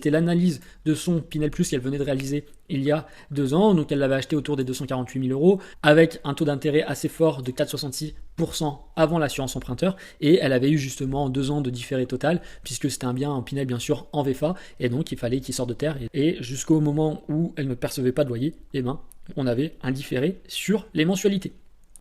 C'était l'analyse de son Pinel Plus qu'elle venait de réaliser il y a 2 ans. Donc elle l'avait acheté autour des 248 000 euros avec un taux d'intérêt assez fort de 4,66% avant l'assurance emprunteur. Et elle avait eu justement 2 ans de différé total puisque c'était un bien en Pinel bien sûr en VFA. Et donc il fallait qu'il sorte de terre. Et jusqu'au moment où elle ne percevait pas de loyer, eh ben, on avait un différé sur les mensualités.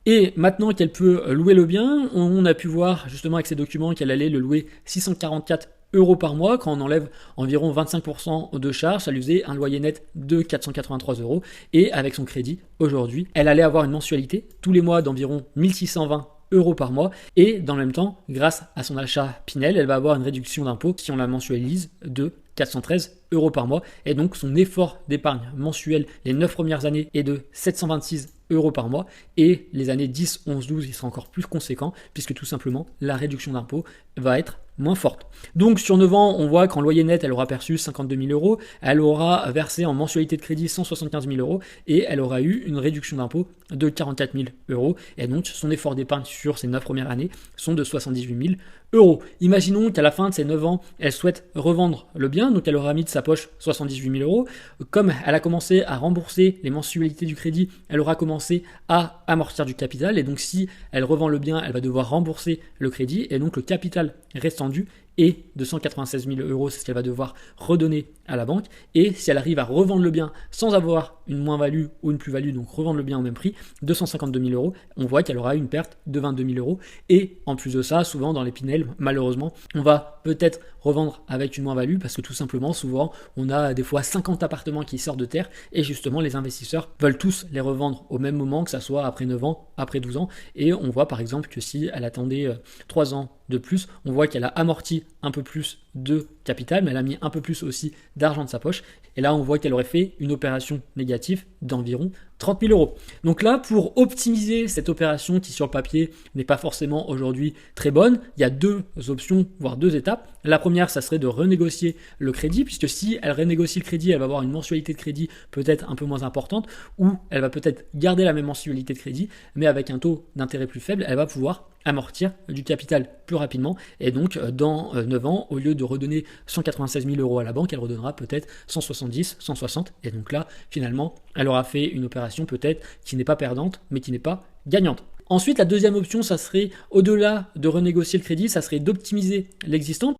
Et maintenant qu'elle peut louer le bien, on a pu voir justement avec ces documents qu'elle allait le louer 644 euros par mois. Quand on enlève environ 25% de charges, ça lui faisait un loyer net de 483 euros. Et avec son crédit, aujourd'hui, elle allait avoir une mensualité tous les mois d'environ 1620 euros par mois. Et dans le même temps, grâce à son achat Pinel, elle va avoir une réduction d'impôt si on la mensualise de 413 euros par mois. Et donc son effort d'épargne mensuel les 9 premières années est de 726 euros par mois. Et les années 10, 11, 12, il sera encore plus conséquent puisque tout simplement la réduction d'impôt va être moins forte. Donc sur 9 ans, on voit qu'en loyer net, elle aura perçu 52 000 euros, elle aura versé en mensualité de crédit 175 000 euros et elle aura eu une réduction d'impôt de 44 000 euros. Et donc son effort d'épargne sur ces 9 premières années sont de 78 000 euros. Imaginons qu'à la fin de ces 9 ans, elle souhaite revendre le bien, donc elle aura mis de sa poche 78 000 euros. Comme elle a commencé à rembourser les mensualités du crédit, elle aura commencé à amortir du capital. Et donc si elle revend le bien, elle va devoir rembourser le crédit. Et donc le capital restant dû est de 196 000 euros, c'est ce qu'elle va devoir redonner à la banque. Et si elle arrive à revendre le bien sans avoir une moins-value ou une plus-value, donc revendre le bien au même prix, 252 000 euros, on voit qu'elle aura une perte de 22 000 euros. Et en plus de ça, souvent dans les Pinel, malheureusement, on va peut-être revendre avec une moins-value parce que tout simplement, souvent, on a des fois 50 appartements qui sortent de terre et justement, les investisseurs veulent tous les revendre au même moment, que ça soit après 9 ans, après 12 ans. Et on voit par exemple que si elle attendait 3 ans de plus, on voit qu'elle a amorti un peu plus de capital, mais elle a mis un peu plus aussi d'argent de sa poche. Et là, on voit qu'elle aurait fait une opération négative d'environ 30 000 euros. Donc là, pour optimiser cette opération qui sur le papier n'est pas forcément aujourd'hui très bonne, il y a 2 options, voire 2 étapes. La première, ça serait de renégocier le crédit, puisque si elle renégocie le crédit, elle va avoir une mensualité de crédit peut-être un peu moins importante, ou elle va peut-être garder la même mensualité de crédit, mais avec un taux d'intérêt plus faible, elle va pouvoir amortir du capital plus rapidement. Et donc, dans 9 ans, au lieu de redonner 196 000 euros à la banque, elle redonnera peut-être 170, 160. Et donc là, finalement, elle aura fait une opération peut-être qui n'est pas perdante, mais qui n'est pas gagnante. Ensuite, la deuxième option, ça serait, au-delà de renégocier le crédit, ça serait d'optimiser l'existant.